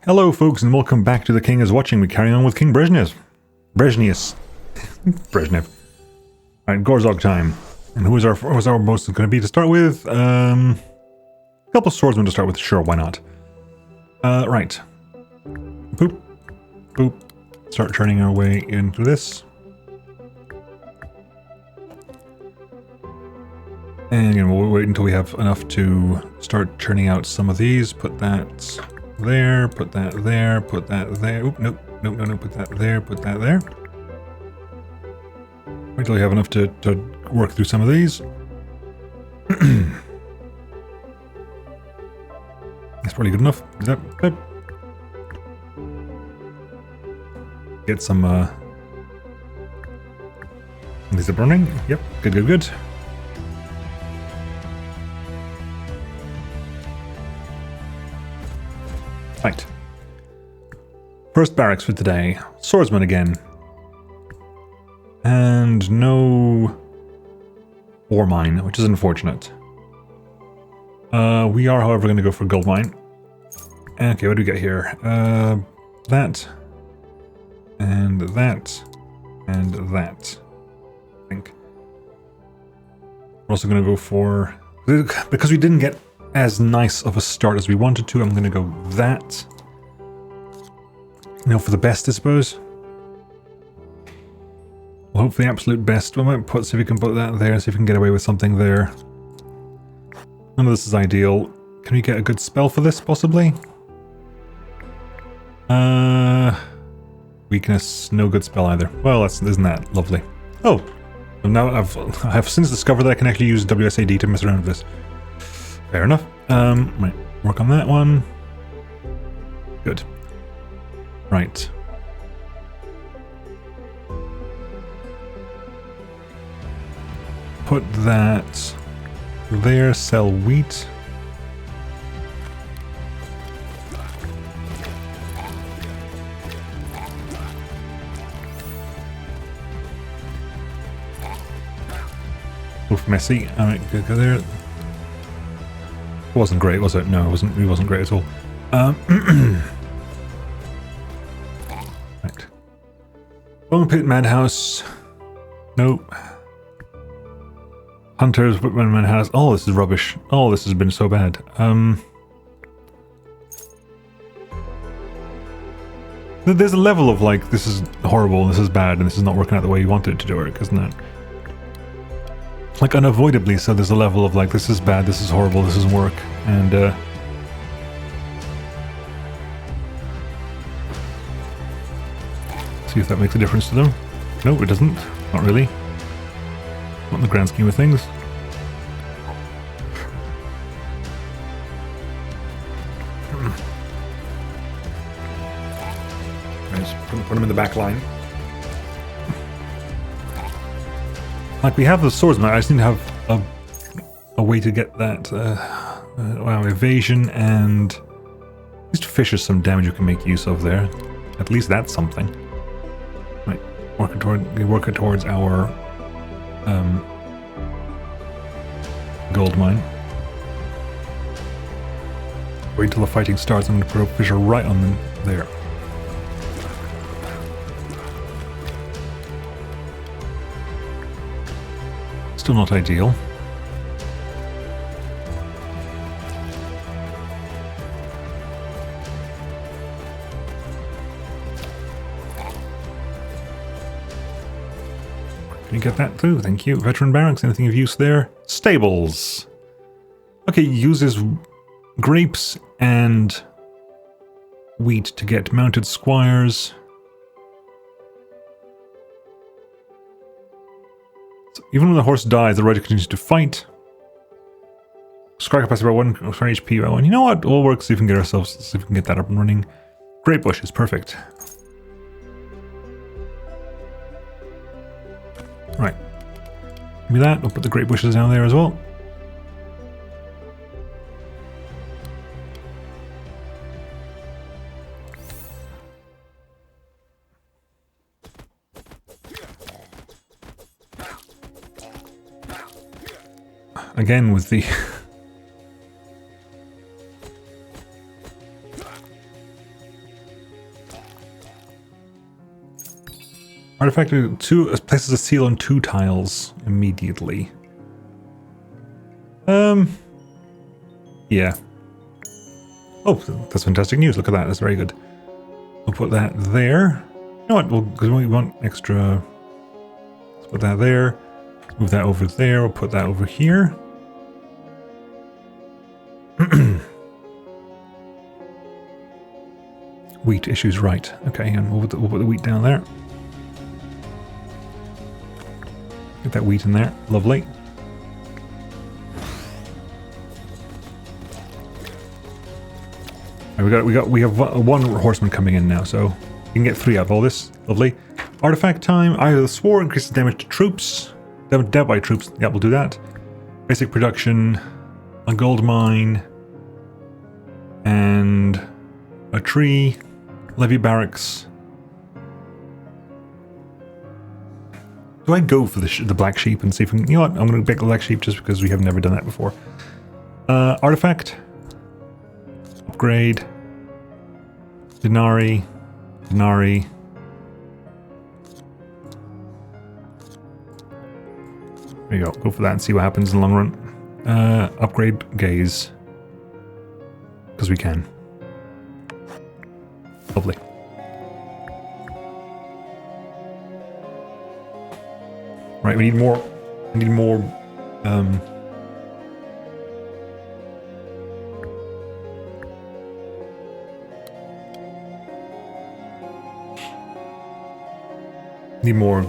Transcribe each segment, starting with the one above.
Hello folks and welcome back to The King is Watching. We carry on with King Brezhnev. Brezhnev. Alright, Gorzog time. And who's our most going to be to start with? A couple swordsmen to start with, sure, why not? Right. Boop. Boop. Start turning our way into this. And again, we'll wait until we have enough to start churning out some of these. Put that there, put that there, put that there. Oop, nope, nope, no, no, put that there, put that there. Wait till we have enough to work through some of these. That's probably good enough. Yep, yep. Get some, these are burning. Yep, good, good, good. Right. First barracks for today. Swordsman again. And no ore mine, which is unfortunate. We are, however, going to go for gold mine. Okay, what do we get here? That. And that. And that. I think. We're also going to go for... Because we didn't get as nice of a start as we wanted to, I'm going to go that. You know, for the best, I suppose. We'll hope for the absolute best. We might see if we can put that there, see if we can get away with something there. None of this is ideal. Can we get a good spell for this, possibly? Weakness, no good spell either. Well, isn't that lovely? Oh, now I've since discovered that I can actually use WSAD to mess around with this. Fair enough. Right, work on that one. Good. Right. Put that there, sell wheat. Oof, messy. Alright, go there. It wasn't great, was it? No, it wasn't great at all. Right. Bone Pit Madhouse. Nope. Hunters, Whitman Madhouse. Oh, this is rubbish. Oh, this has been so bad. There's a level of like, this is horrible, this is bad, and this is not working out the way you wanted it to work, isn't it? Like unavoidably, so there's a level of like, this is bad, this is horrible, this doesn't work, and see if that makes a difference to them. No, it doesn't. Not really. Not in the grand scheme of things. Just put them in the back line. Like, we have the swordsman, I just need to have a way to get that, wow, evasion and at least fish is some damage you can make use of there. At least that's something. Right, work it towards our gold mine. Wait until the fighting starts, I'm going to put a fisher right on them there. Still not ideal. Can you get that too? Thank you. Veteran barracks, anything of use there? Stables. Okay, uses grapes and wheat to get mounted squires. Even when the horse dies, the rider continues to fight. Squire capacity by 1, for HP by 1. You know what? We'll work, see if we can get that up and running. Grape bushes, perfect. Right. Give me that. We'll put the grape bushes down there as well. Again with the Artifact 2 places a seal on 2 tiles immediately. Yeah. Oh, that's fantastic news. Look at that. That's very good. We'll put that there. You know what? Because we want extra. Let's put that there. Move that over there. We'll put that over here. Wheat issues, right. Okay, and we'll put the wheat down there. Get that wheat in there. Lovely. Right, we have 1 horseman coming in now, so you can get 3 out of all this. Lovely. Artifact time. Eye of the Sword increases damage to troops. Dead by troops. Yeah, we'll do that. Basic production. A gold mine. And a tree. Levy barracks. Do I go for the black sheep and see if we can... You know what? I'm going to pick the black sheep just because we have never done that before. Artifact. Upgrade. Denarii. Denarii. There you go. Go for that and see what happens in the long run. Upgrade gaze. Because we can. Lovely. Right, we need more. We need more. Need more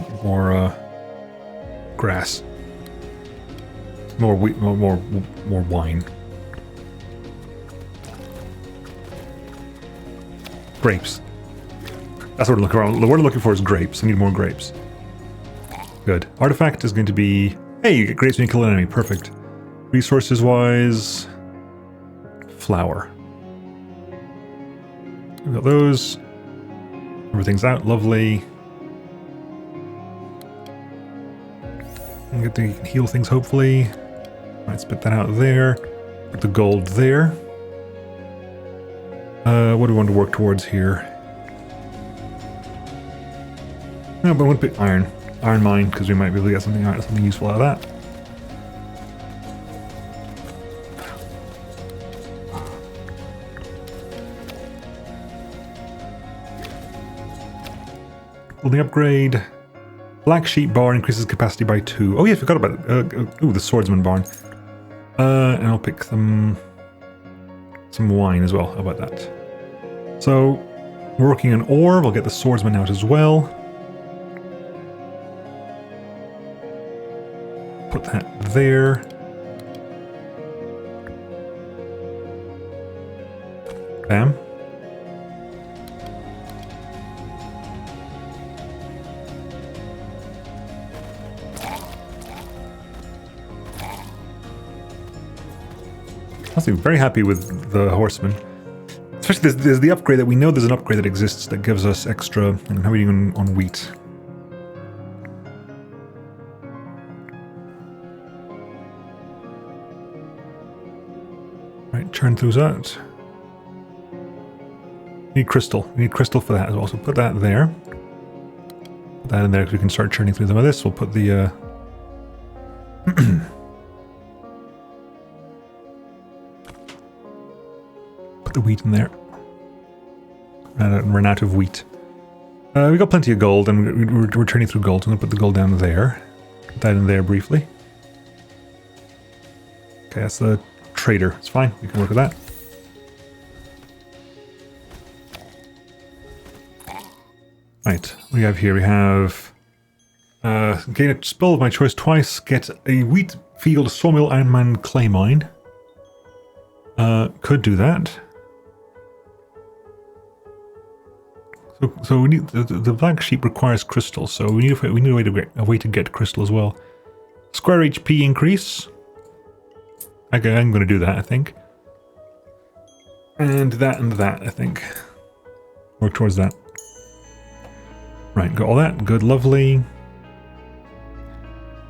grass. More wheat. More wine. Grapes. That's what we're looking for. The word I'm looking for is grapes. I need more grapes. Good. Artifact is going to be... Hey, you get grapes when you kill an enemy. Perfect. Resources wise... Flour. We've got those. Everything's out. Lovely. And get to heal things, hopefully. Right, spit that out there. Put the gold there. What do we want to work towards here? No, but I want to pick iron. Iron mine, because we might be able to get something useful out of that. Building upgrade. Black sheep barn increases capacity by 2. Oh yeah, I forgot about it. Ooh, the swordsman barn. And I'll pick some wine as well. How about that? So, we're working on ore. We'll get the swordsman out as well. Put that there. Bam. I'm very happy with the horseman. Especially there's the upgrade that we know there's an upgrade that exists that gives us extra. And how are we doing on wheat? Right, churn those out. Need crystal. We need crystal for that as well. So put that there. Put that in there because we can start churning through some of this. We'll put the put the wheat in there. Run out of wheat. We got plenty of gold, and we're churning through gold. So I'm gonna put the gold down there. Put that in there briefly. Okay, that's the trader. It's fine. We can work with that. Right, what do we have here? We have gain a spell of my choice twice, get a wheat field, sawmill, ironman, clay mine. Could do that. So we need the black sheep requires crystal, so we need a way to get crystal as well. Square HP increase. Okay, I'm going to do that, I think. And that, I think. Work towards that. Right, got all that. Good, lovely.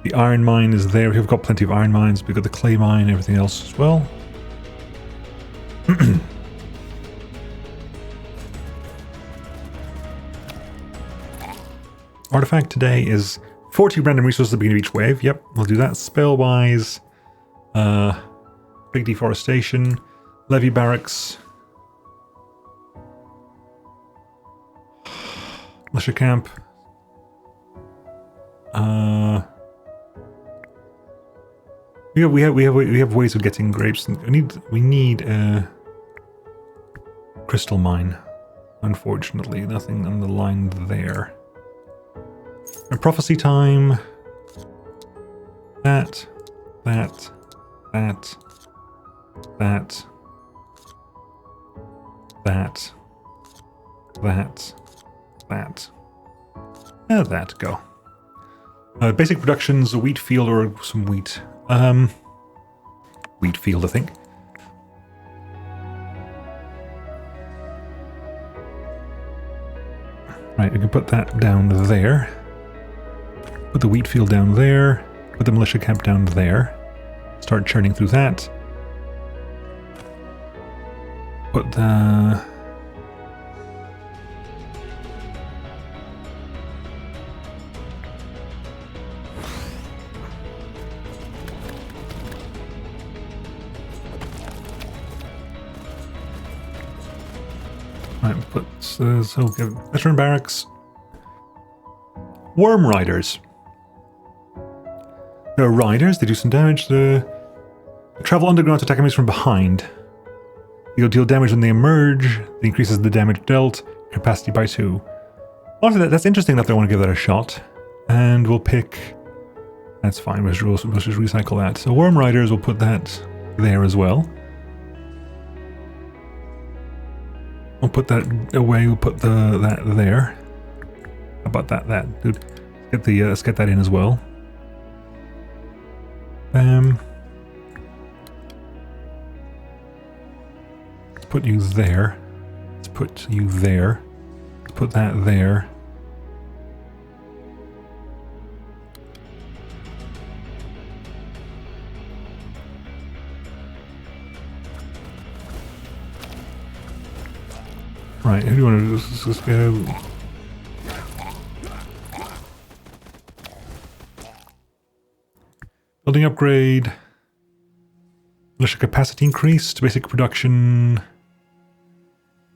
The iron mine is there. We've got plenty of iron mines. We've got the clay mine, everything else as well. Artifact today is 40 random resources at the beginning of each wave. Yep, we'll do that. Spell-wise, big deforestation, levy barracks, militia camp. We have ways of getting grapes. We need a crystal mine. Unfortunately, nothing on the line there. A prophecy time. That. That. Go. Basic productions, a wheat field or some wheat. Wheat field, I think. Right, we can put that down there. Put the wheat field down there. Put the militia camp down there. Start churning through that. Put the... Right, put... so veteran barracks. Worm riders. There are riders, they do some damage. They travel underground to attack enemies from behind. You'll deal damage when they emerge. It increases the damage dealt. Capacity by 2. Also, that's interesting that they want to give that a shot. And we'll pick... That's fine, we'll just recycle that. So Worm Riders, we'll put that there as well. We'll put that away, we'll put that there. How about that? Dude, let's get that in as well. Let's put you there. Let's put you there. Let's put that there. Right, who do you want to do? Let's go. Building upgrade. Militia capacity increase to basic production.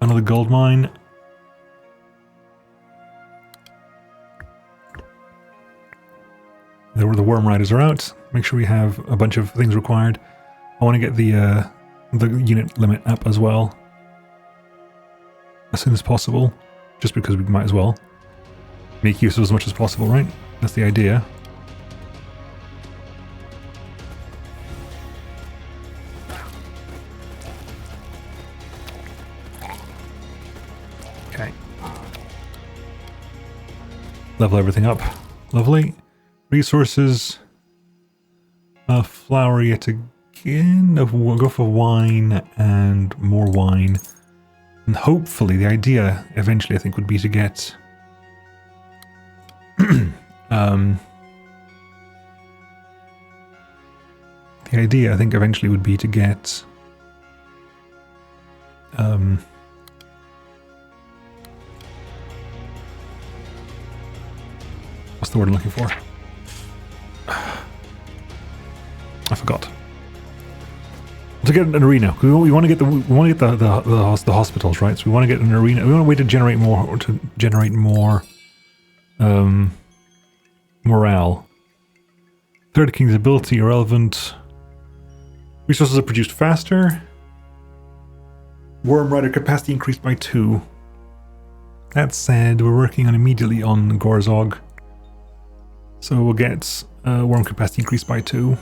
Another gold mine. The worm riders are out. Make sure we have a bunch of things required. I want to get the unit limit up as well. As soon as possible. Just because we might as well. Make use of as much as possible, right? That's the idea. Okay. Level everything up. Lovely. Resources. Flour yet again. Go for wine and more wine. And hopefully the idea eventually I think would be to get the idea I think eventually would be to get what's the word I'm looking for? I forgot. To get an arena, we want to get the hospitals, right? So we want to get an arena. We want a way to generate more, morale. Third King's ability irrelevant. Resources are produced faster. Worm Rider capacity increased by 2. That said, we're working on immediately on Gorzog, so we'll get worm capacity increased by 2.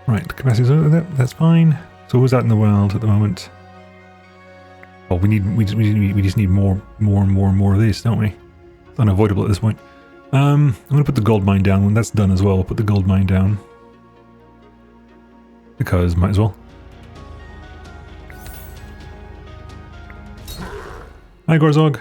Right, capacity, that's fine. So who's out in the world at the moment? Oh, we just need more of this, don't we? It's unavoidable at this point. I'm gonna put the gold mine down. When that's done as well, I'll put the gold mine down. Because might as well. Hi Gorzog.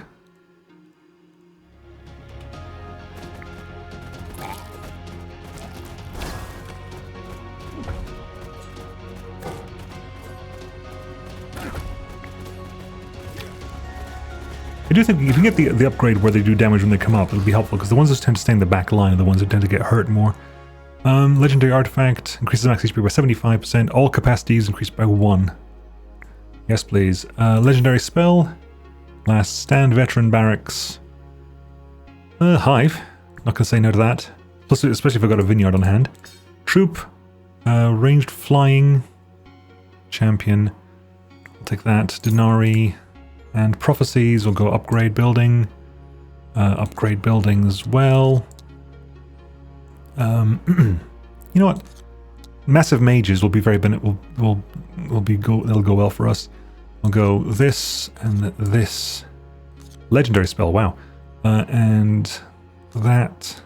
I do think if you get the upgrade where they do damage when they come up, it'll be helpful, because the ones that tend to stay in the back line are the ones that tend to get hurt more. Legendary artifact increases max HP by 75%. All capacities increased by 1. Yes, please. Legendary spell. Last stand, veteran barracks. Hive. Not gonna say no to that. Plus, especially if I've got a vineyard on hand. Troop. Ranged flying. Champion. I'll take that. Denarii. And prophecies will go upgrade building. Upgrade building as well. You know what? Massive mages will be very they'll go well for us. We'll go this and this. Legendary spell, wow. And that.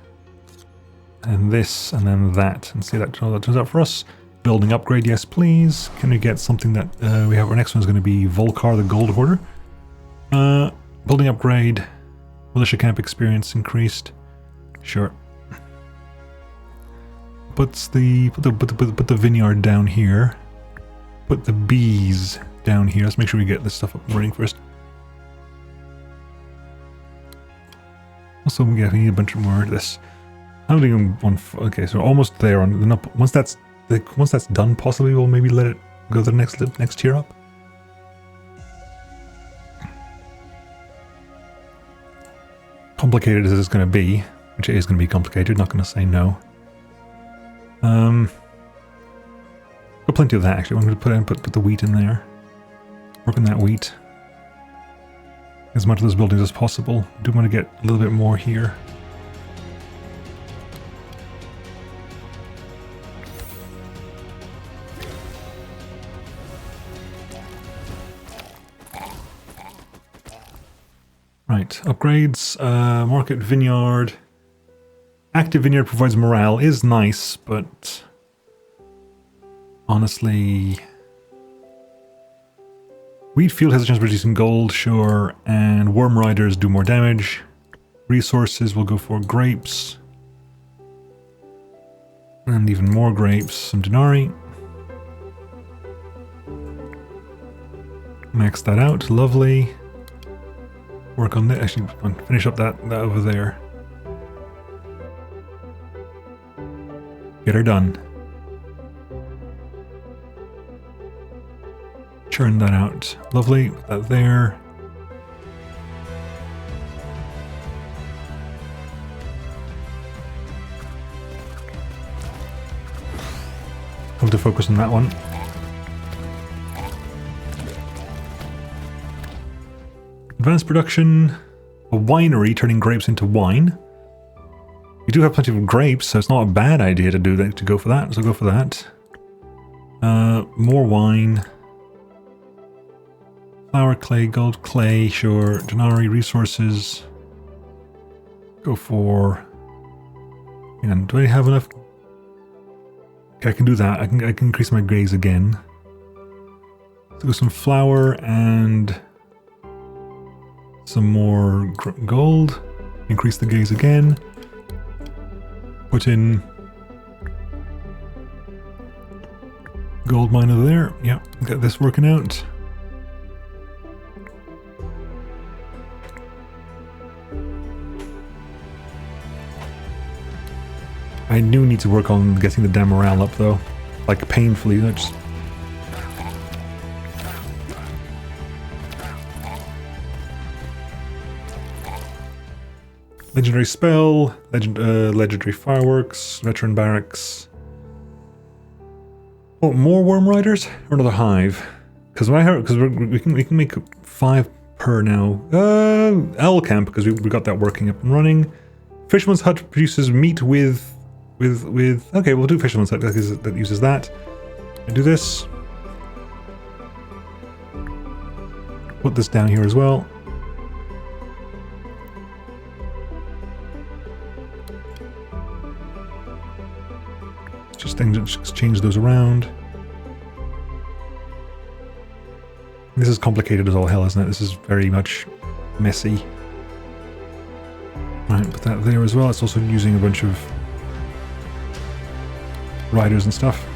And this, and then that. And see how that turns out for us. Building upgrade, yes please. Can we get something that we have? Our next one is going to be Volkar the Gold Hoarder. Building upgrade. Militia camp experience increased. Sure. Put the vineyard down here. Put the bees down here. Let's make sure we get this stuff up and running first. Also, we need a bunch more of this. I'm doing one. Okay, so almost there. Once that's done, possibly we'll maybe let it go to the next tier up. Complicated as it's going to be, which it is going to be complicated. Not going to say no. Got plenty of that actually. I'm going to put the wheat in there. Work on that wheat. As much of those buildings as possible. I do want to get a little bit more here. Right, upgrades. Market vineyard. Active vineyard provides morale. Is nice, but honestly, wheat field has a chance of reducing gold, sure, and worm riders do more damage. Resources will go for grapes. And even more grapes, some denarii. Max that out, lovely. Work on this, actually finish up that over there. Get her done. Churn that out. Lovely. Put that there. Have to focus on that one. Advanced production. A winery turning grapes into wine. We do have plenty of grapes, so it's not a bad idea to do that, to go for that. So go for that. More wine. Flour, clay, gold, clay, sure. Denarii, resources. Go for. And do I have enough? Okay, I can do that. I can increase my grays again. So go some flour and some more gold. Increase the gaze again. Put in gold mine over there. Yep, got this working out. I do need to work on getting the damn morale up though. Like painfully, not just... Legendary spell, legendary fireworks, veteran barracks. Oh, more worm riders or another hive? Because we can make 5 per now. Owl camp because we got that working up and running. Fisherman's hut produces meat with. Okay, we'll do fisherman's hut that uses that. I do this. Put this down here as well. Just change those around. This is complicated as all hell, isn't it? This is very much messy. Right, put that there as well. It's also using a bunch of riders and stuff.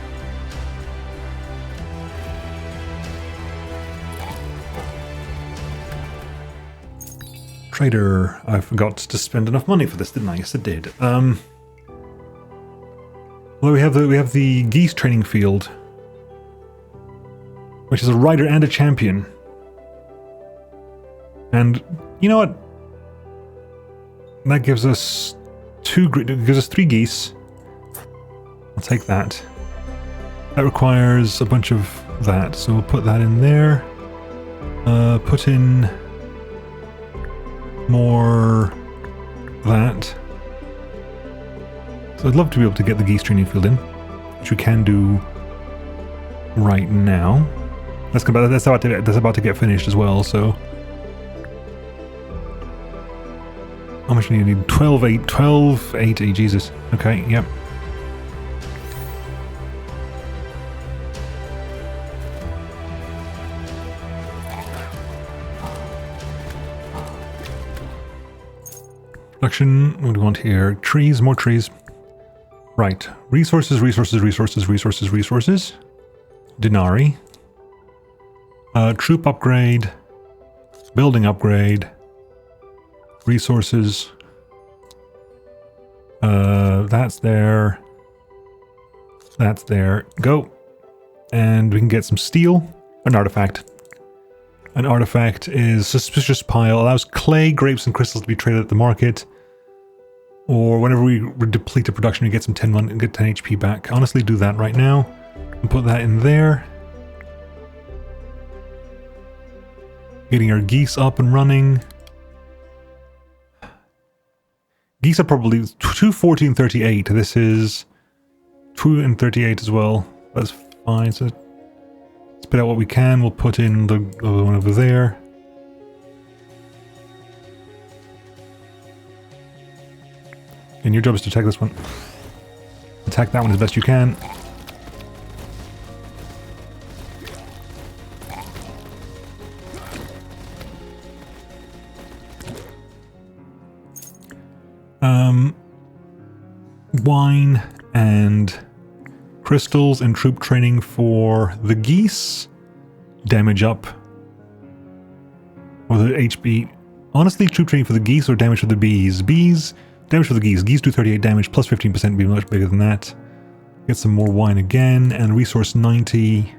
trader. I forgot to spend enough money for this, didn't I? Yes, I did. Well, we have the geese training field, which is a rider and a champion. And you know what? That gives us 3 geese. I'll take that. That requires a bunch of that, so we'll put that in there. Put in more that. So I'd love to be able to get the geese training field in, which we can do right now. That's about to get finished as well. So how much do you need? 1280. Jesus. Okay. Yep. Production, what do we want here? Trees, more trees. Right. Resources. Denarii. Troop upgrade. Building upgrade. Resources. That's there. That's there. Go. And we can get some steel. An artifact. An artifact is suspicious pile. Allows clay, grapes, and crystals to be traded at the market. Or whenever we deplete the production, we get some 10 HP back. Honestly, do that right now. And put that in there. Getting our geese up and running. Geese are probably 240 and 38. This is 2 and 38 as well. That's fine. So spit out what we can. We'll put in the other one over there. And your job is to attack this one. Attack that one as best you can. Wine and crystals and troop training for the geese. Damage up. Or the HP. Honestly, troop training for the geese or damage for the bees? Damage for the geese. Geese do 38 damage, plus 15% be much bigger than that. Get some more wine again, and resource 90.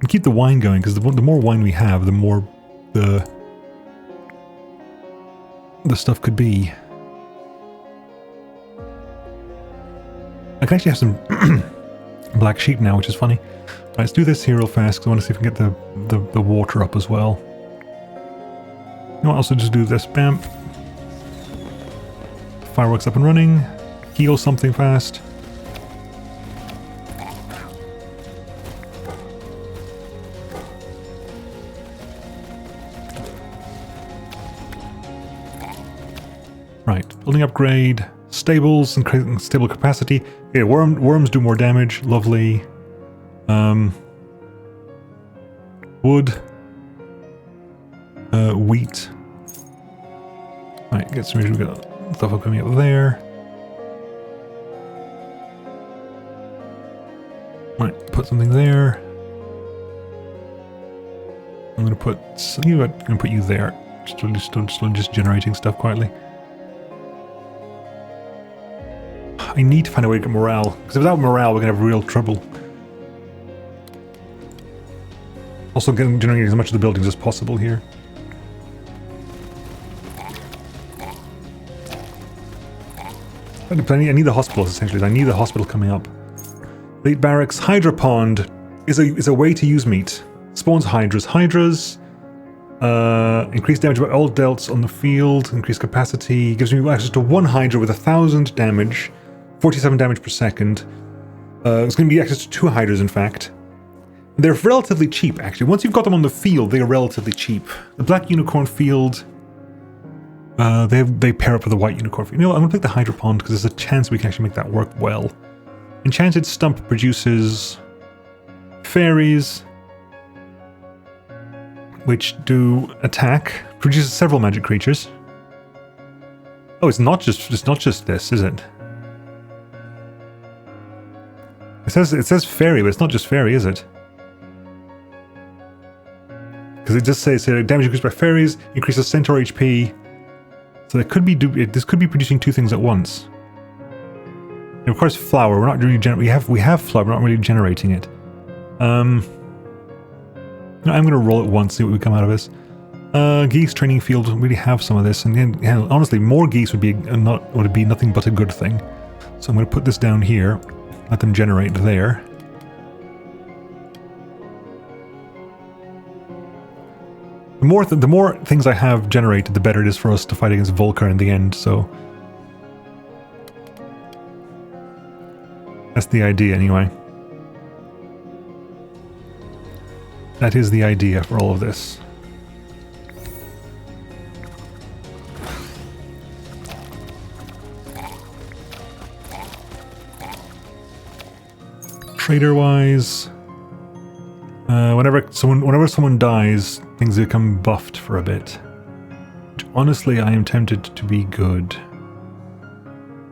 And keep the wine going, because the more wine we have, the more the stuff could be. I can actually have some black sheep now, which is funny. Right, let's do this here real fast, because I want to see if we can get the water up as well. You know what, also just do this, bam. Fireworks up and running. Heal something fast. Right, building upgrade, stables, and stable capacity. Okay, worms do more damage. Lovely. Wood. Wheat. Right, get some. We got stuff coming up there. Right, put something there. I'm gonna put you. I'm gonna put you there. Just generating stuff quietly. I need to find a way to get morale, because without morale we're gonna have real trouble. Also generating as much of the buildings as possible here. I need the hospitals, essentially. I need the hospital coming up. Late barracks. Hydra pond is a way to use meat. Spawns hydras. Hydras increase damage by all delts on the field. Increase capacity. Gives me access to 1 hydra with 1,000 damage. 47 damage per second. It's going to be access to 2 hydras, in fact. They're relatively cheap, actually. Once you've got them on the field, they are relatively cheap. The black unicorn field... they pair up with the white unicorn. You know what, I'm going to pick the Hydra Pond because there's a chance we can actually make that work well. Enchanted Stump produces fairies, which do attack, produces several magic creatures. Oh, it's not just this, is it? It says fairy, but it's not just fairy, is it? Because Because it just says here, damage increased by fairies, increases centaur HP. So it could be this could be producing two things at once. And of course, flour. We're not really we have flour. We're not really generating it. No, I'm going to roll it once, see what we come out of this. Geese training field. We really have some of this, and then, honestly, more geese would be nothing but a good thing. So I'm going to put this down here. Let them generate there. The more things I have generated, the better it is for us to fight against Volcar in the end, so... That's the idea, anyway. That is the idea for all of this. Trader-wise... whenever someone dies, things become buffed for a bit. Which honestly, I am tempted to be good.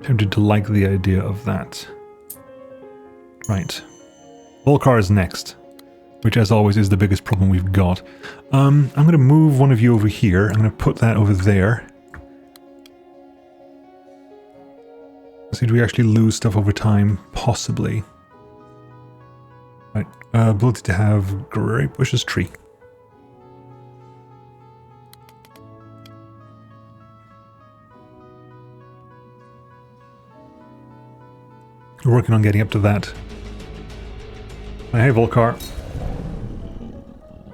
Tempted to like the idea of that. Right. Volcar is next, which as always is the biggest problem we've got. I'm going to move one of you over here. I'm going to put that over there. Let's see, do we actually lose stuff over time? Possibly. Right. Ability to have grape bushes tree. We're working on getting up to that. Hey, Volcar.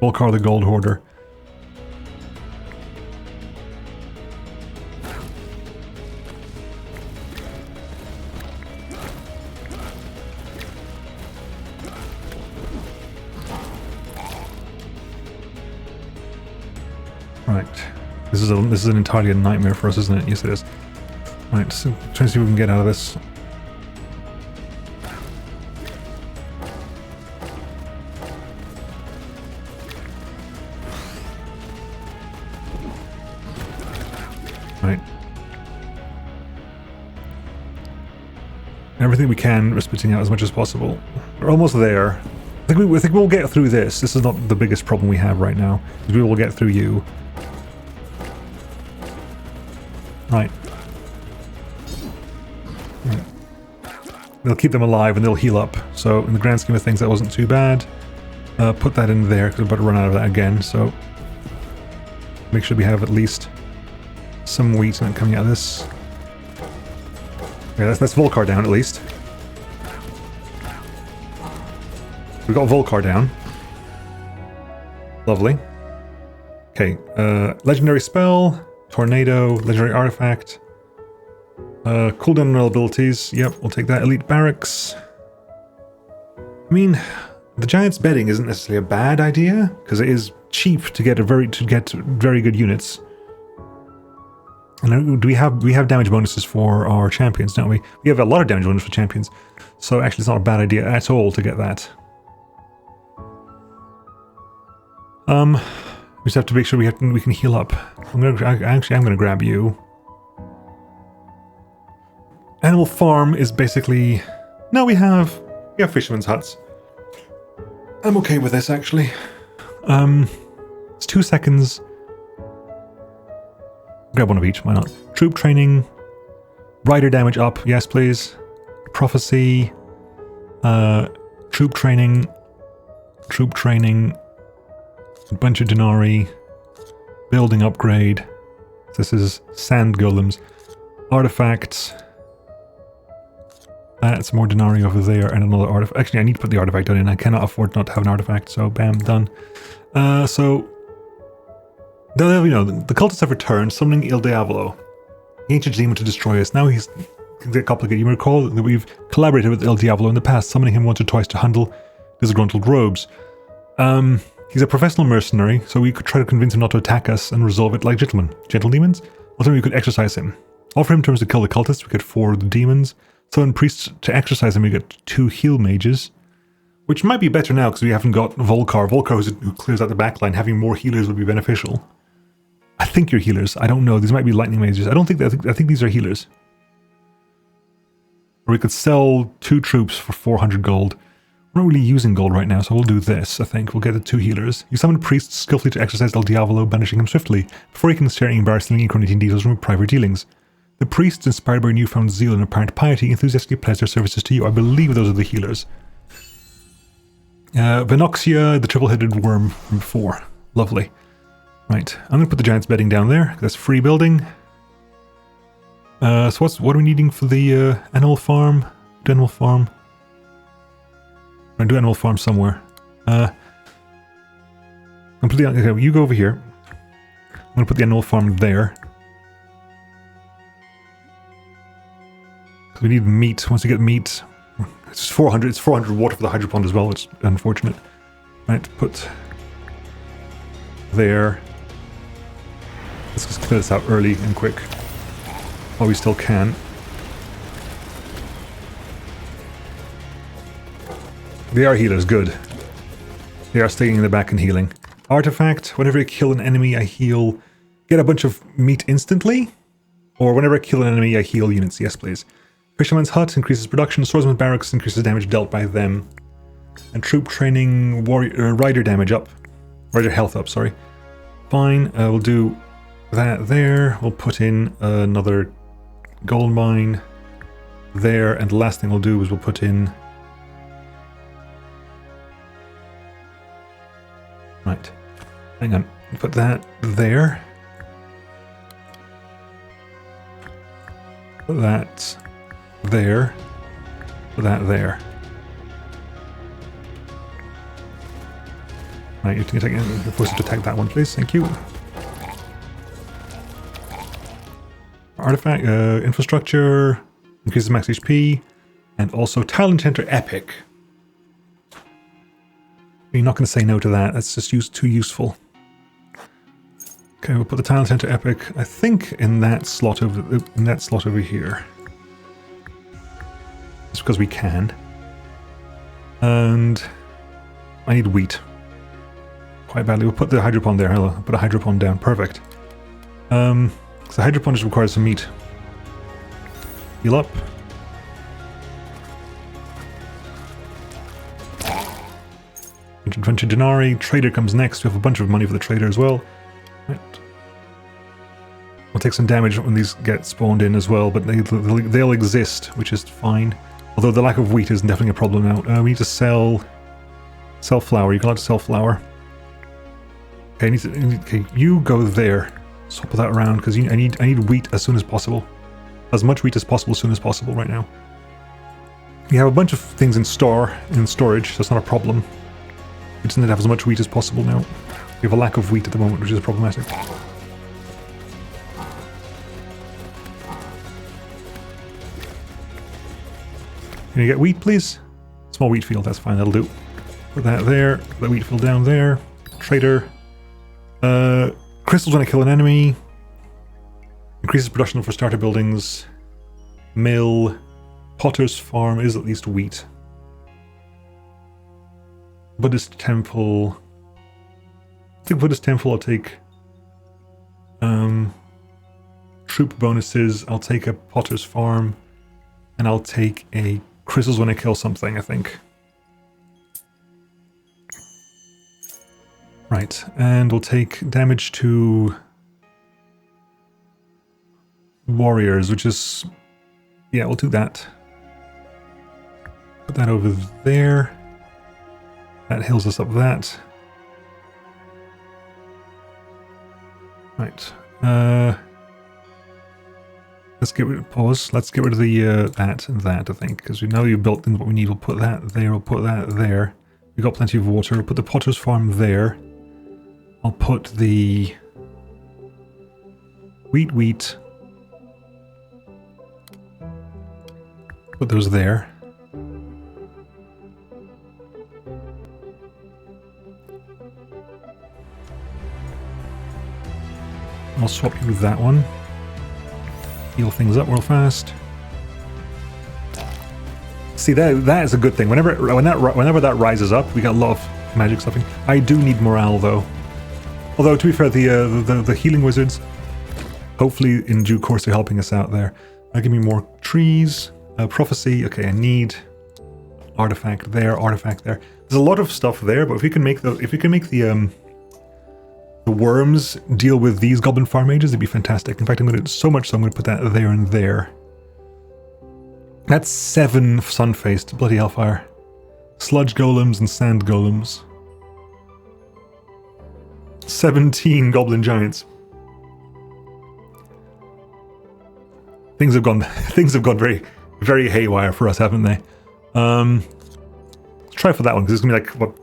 Volcar the Gold Hoarder. Right. This is an entirely a nightmare for us, isn't it? Yes, it is. Right, so trying to see what we can get out of this. Right. Everything we can, we're spitting out as much as possible. We're almost there. I think we'll get through this. This is not the biggest problem we have right now. We will get through you. Right. They'll keep them alive and they'll heal up. So in the grand scheme of things, that wasn't too bad. Put that in there because we're about to run out of that again. So make sure we have at least some wheat coming out of this. Yeah, that's Volcar down at least. We've got Volcar down. Lovely. Okay, legendary spell, tornado, legendary artifact. Cooldown on abilities. Yep, we'll take that. Elite barracks. I mean, the giant's bedding isn't necessarily a bad idea because it is cheap to get very good units. And we have damage bonuses for our champions, don't we? We have a lot of damage bonuses for champions, so actually it's not a bad idea at all to get that. We just have to make sure we can heal up. I'm gonna grab you. Animal farm is basically... No, we have fishermen's huts. I'm okay with this, actually. It's 2 seconds. Grab one of each, why not? Troop training. Rider damage up, yes please. Prophecy. Troop training. Troop training. A bunch of denarii. Building upgrade. This is sand golems. Artifacts. That's more denarii over there and another artifact. Actually, I need to put the artifact in. I cannot afford not to have an artifact, so bam, done. So... You know, the cultists have returned, summoning Il Diavolo, the ancient demon to destroy us. Now he's a bit complicated. You may recall that we've collaborated with Il Diavolo in the past, summoning him once or twice to handle disgruntled rogues. He's a professional mercenary, so we could try to convince him not to attack us and resolve it like gentlemen. Gentle demons? Alternatively, we could exercise him. Offer him terms to kill the cultists, we get 4 of the demons. Summon priests to exercise him, we get 2 heal mages. Which might be better now, because we haven't got Volcar. Volcar who clears out the backline. Having more healers would be beneficial. I think you're healers. I don't know. These might be lightning mages. I think these are healers. Or we could sell 2 troops for 400 gold. I'm not really using gold right now, so we'll do this, I think. We'll get the 2 healers. You summon a priest skillfully to exercise El Diavolo, banishing him swiftly. Before he can start embarrassingly incriminating details from private dealings. The priests, inspired by newfound zeal and apparent piety, enthusiastically pledge their services to you. I believe those are the healers. Venoxia, the triple-headed worm from before. Lovely. Right, I'm going to put the giant's bedding down there. That's free building. So what are we needing for the animal farm? Animal farm. I'm going to do animal farm somewhere. Completely. Okay, you go over here. I'm going to put the animal farm there. Because we need meat. Once we get meat, it's 400. It's 400 water for the hydropond as well, which is unfortunate. Right, put there. Let's just clear this out early and quick while we still can. They are healers, good. They are staying in the back and healing. Artifact, whenever I kill an enemy, I heal. Get a bunch of meat instantly? Or whenever I kill an enemy, I heal units. Yes, please. Fisherman's Hut increases production. Swordsman's Barracks increases damage dealt by them. And troop training, warrior, rider damage up. Rider health up, sorry. Fine, we'll do that there. We'll put in another gold mine there. And the last thing we'll do is we'll put in... Right. Hang on. Put that there. Put that there. Put that there. Right, you're supposed to attack that one, please. Thank you. Artifact, infrastructure, increases max HP, and also Talent Enter Epic. You're not going to say no to that. That's just too useful. Okay, we'll put the Talent Center Epic, I think, in that slot over here. Just because we can. And I need wheat. Quite badly. We'll put the hydropon there. Hello. Put a hydropon down. Perfect. So the hydropon just requires some meat. Heal up. Bunch of denarii. Trader comes next. We have a bunch of money for the trader as well. Right. We'll take some damage when these get spawned in as well, but they'll exist, which is fine. Although the lack of wheat is definitely a problem now. We need to sell flour. You can allowed to sell flour. Okay, okay, you go there. Swap that around because I need wheat as soon as possible. As much wheat as possible as soon as possible right now. We have a bunch of things in storage, so it's not a problem. We just need to have as much wheat as possible now. We have a lack of wheat at the moment, which is problematic. Can you get wheat, please? Small wheat field, that's fine, that'll do. Put that there, put the wheat field down there. Trader. Crystals when I kill an enemy. Increases production for starter buildings. Mill. Potter's farm is at least wheat. Buddhist temple. I think Buddhist temple I'll take. Troop bonuses. I'll take a Potter's farm. And I'll take a crystals when I kill something, I think. Right, and we'll take damage to warriors, which is... Yeah, we'll do that. Put that over there. That heals us up that. Right. Let's get rid of pause. Let's get rid of the that and that, I think, because we know you built in what we need. We'll put that there. We'll put that there. We've got plenty of water. We'll put the Potter's farm there. I'll put the wheat. Put those there. I'll swap you with that one. Heal things up real fast. See, that is a good thing. Whenever that rises up, we got a lot of magic stuffing. I do need morale though. Although to be fair, the healing wizards, hopefully in due course they're helping us out there. Give me more trees. Prophecy. Okay, I need artifact there, artifact there. There's a lot of stuff there, but if we can make the worms deal with these goblin farm mages, it'd be fantastic. In fact, I'm going to do so much so I'm going to put that there and there. That's 7 sun-faced, bloody hellfire. Sludge golems and sand golems. 17 goblin giants. Things have gone very, very haywire for us, haven't they? Let's try for that one, because it's gonna be like what,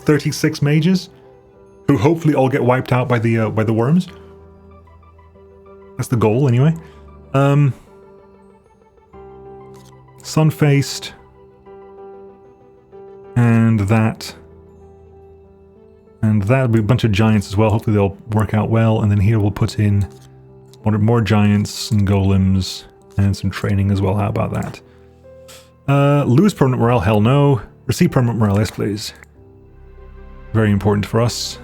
36 mages, who hopefully all get wiped out by the worms. That's the goal, anyway. Sun-faced, and that will be a bunch of giants as well. Hopefully they'll work out well. And then here we'll put in more giants and golems and some training as well. How about that? Lose permanent morale? Hell no. Receive permanent morale? Yes, please. Very important for us.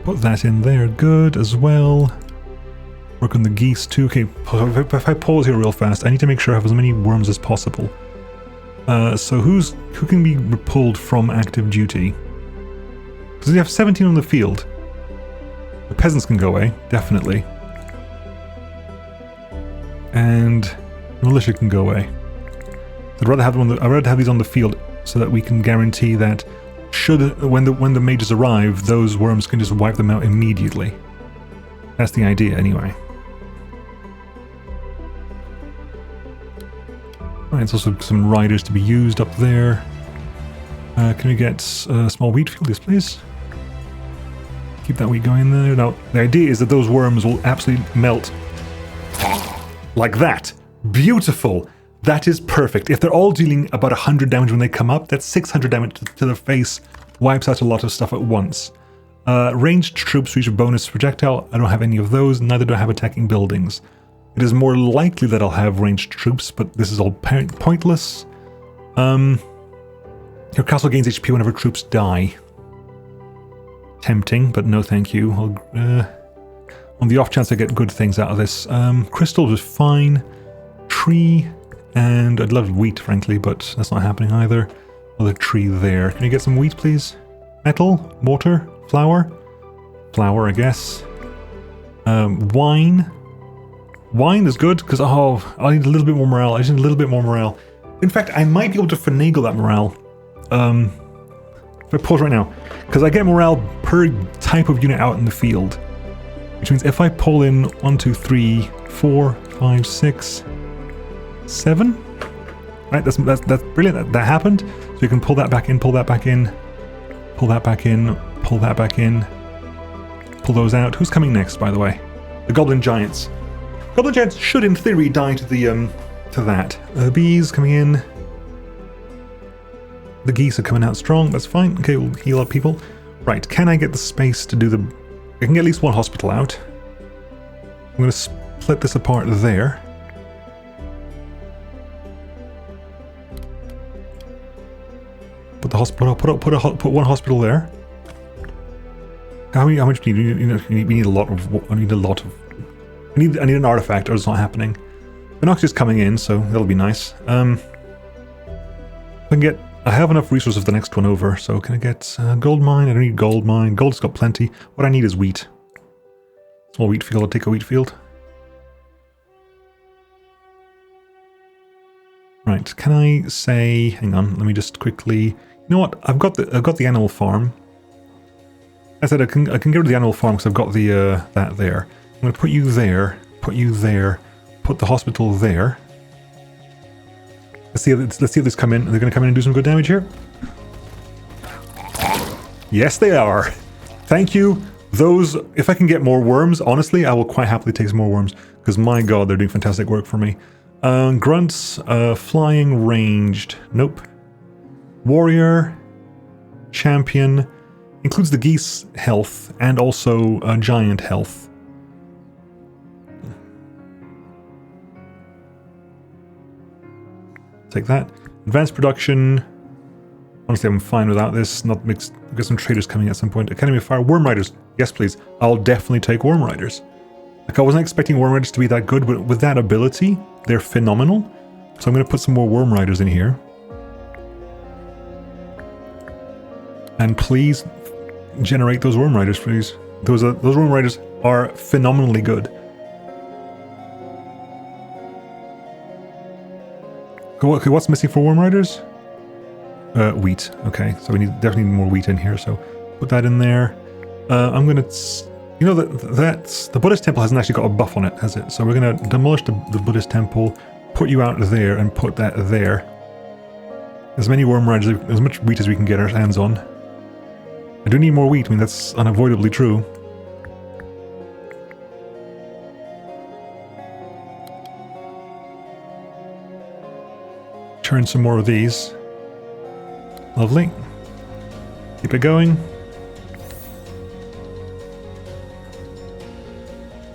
Put that in there. Good as well. Work on the geese too. Okay, if I pause here real fast, I need to make sure I have as many worms as possible. So who can be pulled from active duty? Because we have 17 on the field. The peasants can go away, definitely. And militia can go away. I'd rather have these on the field so that we can guarantee that when the mages arrive, those worms can just wipe them out immediately. That's the idea, anyway. Right, it's also some riders to be used up there. Can we get a small wheat field? Yes, please. Keep that wheat going there. Now, the idea is that those worms will absolutely melt. Like that. Beautiful. That is perfect. If they're all dealing about 100 damage when they come up, that's 600 damage to their face. Wipes out a lot of stuff at once. Ranged troops reach a bonus projectile. I don't have any of those, neither do I have attacking buildings. It is more likely that I'll have ranged troops, but this is all pointless. Your castle gains HP whenever troops die. Tempting, but no thank you. On the off chance I get good things out of this. Crystals is fine. Tree, and I'd love wheat, frankly, but that's not happening either. Another tree there. Can you get some wheat, please? Metal? Mortar? Flour? Flour, I guess. Wine? Wine is good, because, I need a little bit more morale. I just need a little bit more morale. In fact, I might be able to finagle that morale. If I pause right now, because I get morale per type of unit out in the field. Which means if I pull in 1, 2, 3, 4, 5, 6, 7. Right, that's brilliant. That happened. So you can pull that back in, pull that back in, pull that back in, pull that back in, pull those out. Who's coming next, by the way? The Goblin Giants. Goblin Giants should, in theory, die to the to that. Bees coming in. The geese are coming out strong. That's fine. Okay, we'll heal up people. Right, can I get the space to do the... I can get at least one hospital out. I'm going to split this apart there. Put the hospital. Put one hospital there. How much do you need? We need a lot of. I need a lot of. I need an artifact, or it's not happening. Binoculars coming in, so that'll be nice. I can get. I have enough resources for the next one over, so can I get gold mine? I don't need gold mine. Gold's got plenty. What I need is wheat. Small wheat field. I'll take a wheat field. Right. Can I say? Hang on. Let me just quickly. You know what? I've got the animal farm. I said I can get rid of the animal farm because I've got the that there. I'm going to put you there. Put you there. Put the hospital there. Let's see if this come in. Are they going to come in and do some good damage here? Yes, they are. Thank you. Those, if I can get more worms, honestly, I will quite happily take some more worms. Because my god, they're doing fantastic work for me. Grunts, flying, ranged. Nope. Warrior, champion, includes the geese health and also giant health. Take that. Advanced production. Honestly, I'm fine without this. Not mixed. Get some traders coming at some point. Academy of Fire. Worm Riders. Yes, please. I'll definitely take Worm Riders. Like, I wasn't expecting Worm Riders to be that good, but with that ability, they're phenomenal. So I'm going to put some more Worm Riders in here. And please generate those Worm Riders, please. Those Worm Riders are phenomenally good. Okay, what's missing for Worm Riders? Wheat. Okay, so we definitely need more wheat in here, so put that in there. I'm going to... You know, that's the Buddhist temple hasn't actually got a buff on it, has it? So we're going to demolish the Buddhist temple, put you out there, and put that there. As many Worm Riders, as much wheat as we can get our hands on. I do need more wheat, I mean, that's unavoidably true. Turn some more of these. Lovely. Keep it going.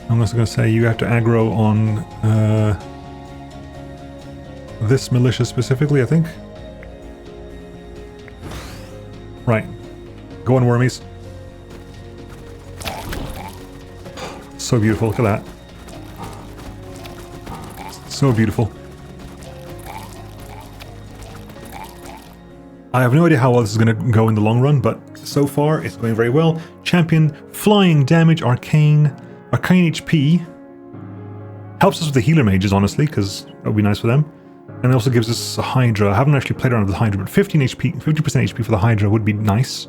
I'm also going to say you have to aggro on this militia specifically, I think. Right. Go on, wormies. So beautiful, look at that. So beautiful. I have no idea how well this is going to go in the long run, but so far it's going very well. Champion, flying damage, arcane HP. Helps us with the healer mages, honestly, because that would be nice for them. And it also gives us a Hydra. I haven't actually played around with the Hydra, but 15 HP, 50% HP for the Hydra would be nice.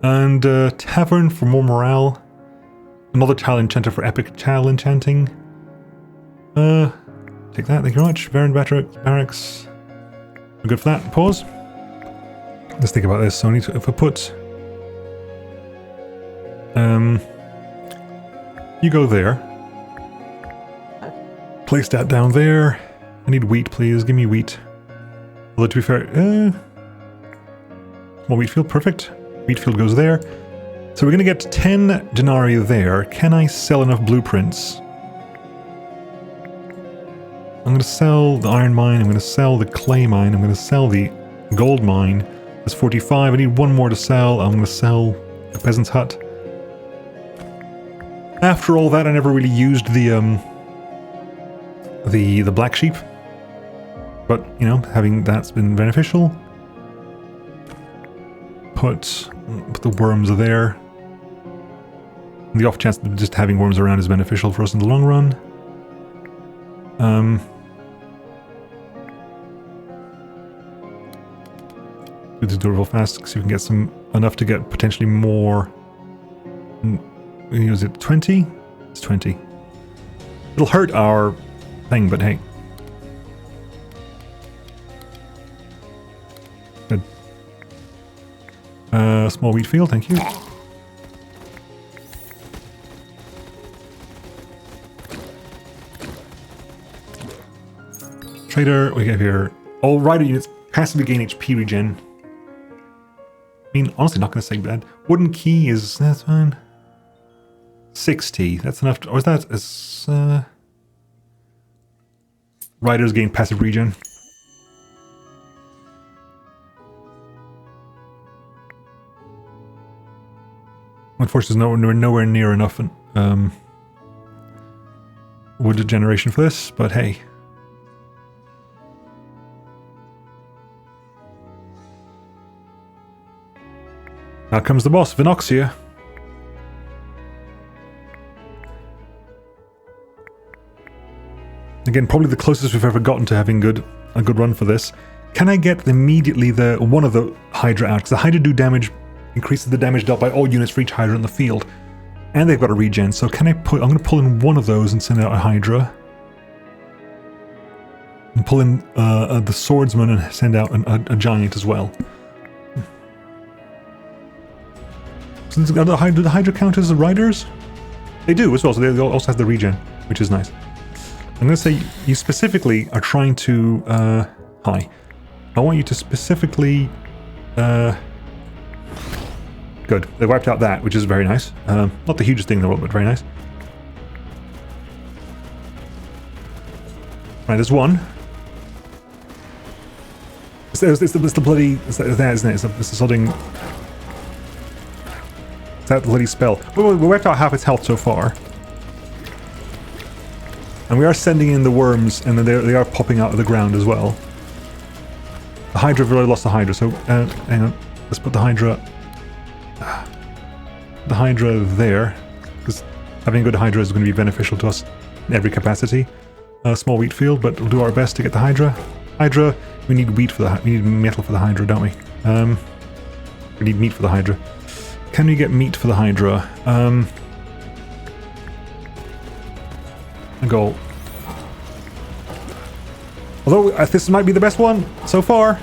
And Tavern for more morale. Another Tile Enchanter for epic Tile Enchanting. Take that, thank you very much. Baron Barracks. We're good for that. Pause. Let's think about this. So I need to, if I put... you go there. Place that down there. I need wheat, please. Give me wheat. Although, to be fair... more wheat field. Perfect. Wheat field goes there. So we're going to get 10 denarii there. Can I sell enough blueprints? I'm going to sell the iron mine, I'm going to sell the clay mine, I'm going to sell the gold mine. That's 45, I need one more to sell. I'm going to sell the peasant's hut. After all that, I never really used the black sheep. But, you know, having that's been beneficial. Put the worms there. The off chance that just having worms around is beneficial for us in the long run. Do this real fast, so you can get enough to get potentially more. Is it 20? It's 20. It'll hurt our thing, but hey. Good. Small wheat field, thank you. Trader, we have here. All rider units passively gain HP regen. I mean, honestly, not going to say bad. Wooden key is... that's fine. 60. That's enough to... or is that... is, riders gain passive regen. Unfortunately, there's nowhere near enough wood generation for this, but hey. Now comes the boss, Vinoxia. Again, probably the closest we've ever gotten to having a good run for this. Can I get immediately one of the Hydra out? Because the Hydra do damage, increases the damage dealt by all units for each Hydra in the field. And they've got a regen, so can I put... I'm going to pull in one of those and send out a Hydra. And pull in the Swordsman and send out a Giant as well. So do the Hydra count as the riders? They do as well, so they also have the regen, which is nice. I'm going to say you specifically are trying to... hi. I want you to specifically... good. They wiped out that, which is very nice. Not the hugest thing in the world, but very nice. Right, there's one. It's the bloody... It's that, isn't it? It's the sodding... That bloody spell. We wiped out half its health so far. And we are sending in the worms, and then they are popping out of the ground as well. The Hydra, we've already lost the Hydra, so hang on. Let's put the Hydra there, because having a good Hydra is going to be beneficial to us in every capacity. Small wheat field, but we'll do our best to get the Hydra. Hydra, we need wheat for we need metal for the Hydra, don't we? We need meat for the Hydra. Can we get meat for the Hydra? A goal. Although this might be the best one so far.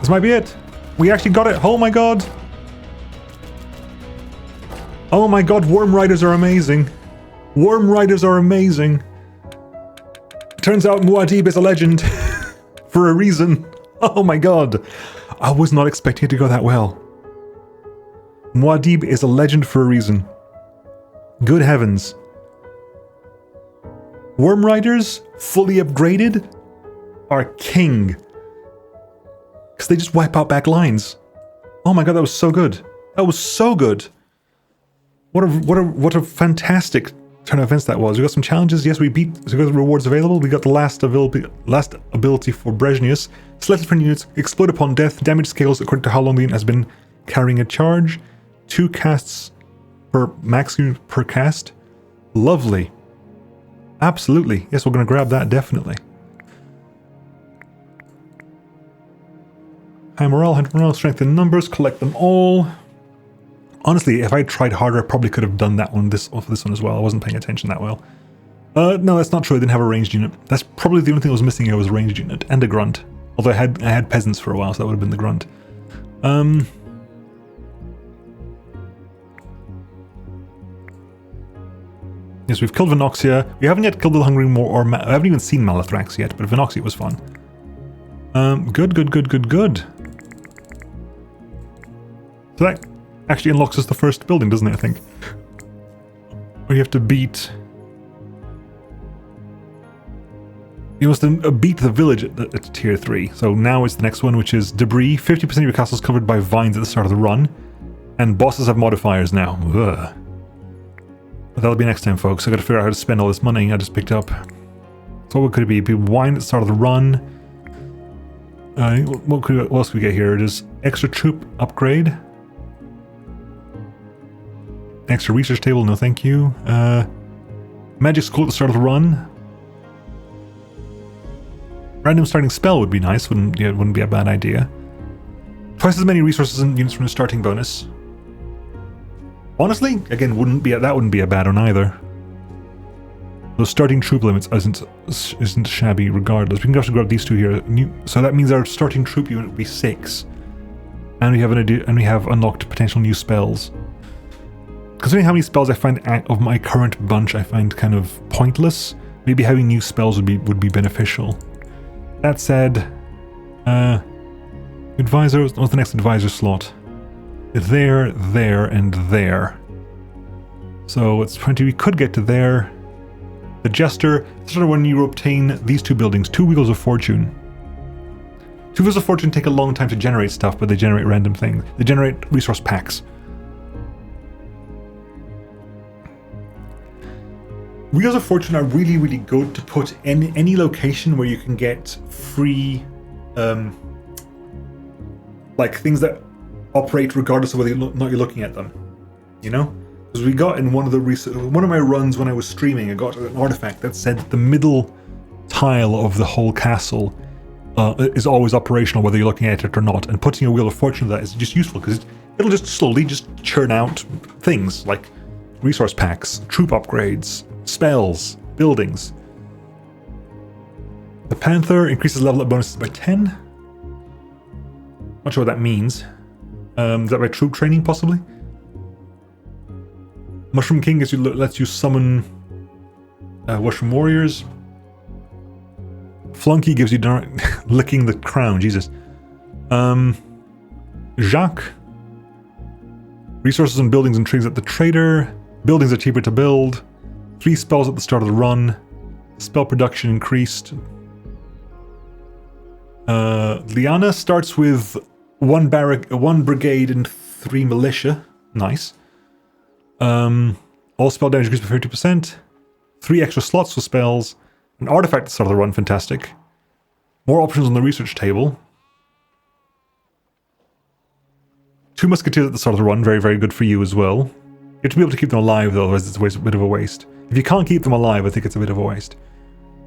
This might be it. We actually got it. Oh my god. Oh my god, Worm Riders are amazing. Worm Riders are amazing. Turns out Muad'Dib is a legend. For a reason. Oh my god. I was not expecting it to go that well. Muad'Dib is a legend for a reason. Good heavens. Worm Riders, fully upgraded, are king. Because they just wipe out back lines. Oh my god, that was so good. That was so good. What a fantastic turn of events that was. We got some challenges. Yes, we got the rewards available. We got the last ability for Brezhnius. Selected friendly units explode upon death. Damage scales according to how long the unit has been carrying a charge. 2 casts per max unit per cast. Lovely. Absolutely. Yes, we're going to grab that, definitely. High morale, strength in numbers, collect them all. Honestly, if I tried harder, I probably could have done that one, this one as well. I wasn't paying attention that well. No, that's not true. I didn't have a ranged unit. That's probably the only thing I was missing here was a ranged unit and a grunt. Although I had peasants for a while, so that would have been the grunt. Yes, we've killed Venoxia. We haven't yet killed the Hungry Moor, I haven't even seen Malathrax yet, but Venoxia was fun. Good. So that actually unlocks us the first building, doesn't it, I think? Where you have to beat... You must beat the village at tier 3. So now it's the next one, which is debris. 50% of your castle is covered by vines at the start of the run. And bosses have modifiers now. Ugh. But that'll be next time, folks. I gotta figure out how to spend all this money I just picked up. So what could it be? It'd be wine at the start of the run. What else could we get here? There's extra troop upgrade. Extra research table, no thank you. Magic school at the start of the run. Random starting spell would be nice, wouldn't be a bad idea. Twice as many resources and units from the starting bonus. Honestly, again, that wouldn't be a bad one either. Those starting troop limits isn't shabby regardless. We can actually grab these two here. So that means our starting troop unit would be 6. And we have unlocked potential new spells. Considering how many spells I find of my current bunch I find kind of pointless, maybe having new spells would be beneficial. That said, advisor, what's the next advisor slot? There, and there. So it's 20, we could get to there. The Jester, this is when you obtain these 2 buildings, 2 Wheels of Fortune. 2 Wheels of Fortune take a long time to generate stuff, but they generate random things. They generate resource packs. Wheels of Fortune are really, really good to put in any location where you can get free, like things that operate regardless of whether you're looking at them, you know? Because we got in one of my runs when I was streaming, I got an artifact that said the middle tile of the whole castle is always operational whether you're looking at it or not, and putting a Wheel of Fortune to that is just useful because it'll just slowly churn out things like resource packs, troop upgrades, spells, buildings. The Panther increases level up bonuses by 10. Not sure what that means. Is that by troop training, possibly? Mushroom King lets you summon Mushroom Warriors. Flunky gives you licking the crown, Jesus. Jacques. Resources and buildings and trees at the trader. Buildings are cheaper to build. 3 spells at the start of the run. Spell production increased. Liana starts with 1 barrack, 1 brigade, and 3 militia. Nice. All spell damage increased by 50%. 3 extra slots for spells. An artifact at the start of the run, fantastic. More options on the research table. 2 musketeers at the start of the run, very, very good for you as well. You have to be able to keep them alive though, otherwise it's a bit of a waste. If you can't keep them alive, I think it's a bit of a waste.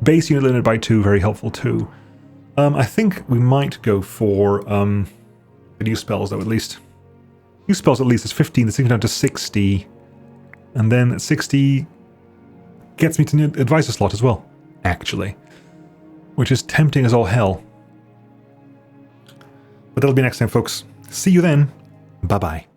Base unit limited by 2, very helpful too. I think we might go for the new spells though, at least. New spells at least is 15, it's down to 60. And then 60 gets me to the advisor slot as well, actually. Which is tempting as all hell. But that'll be next time, folks. See you then. Bye-bye.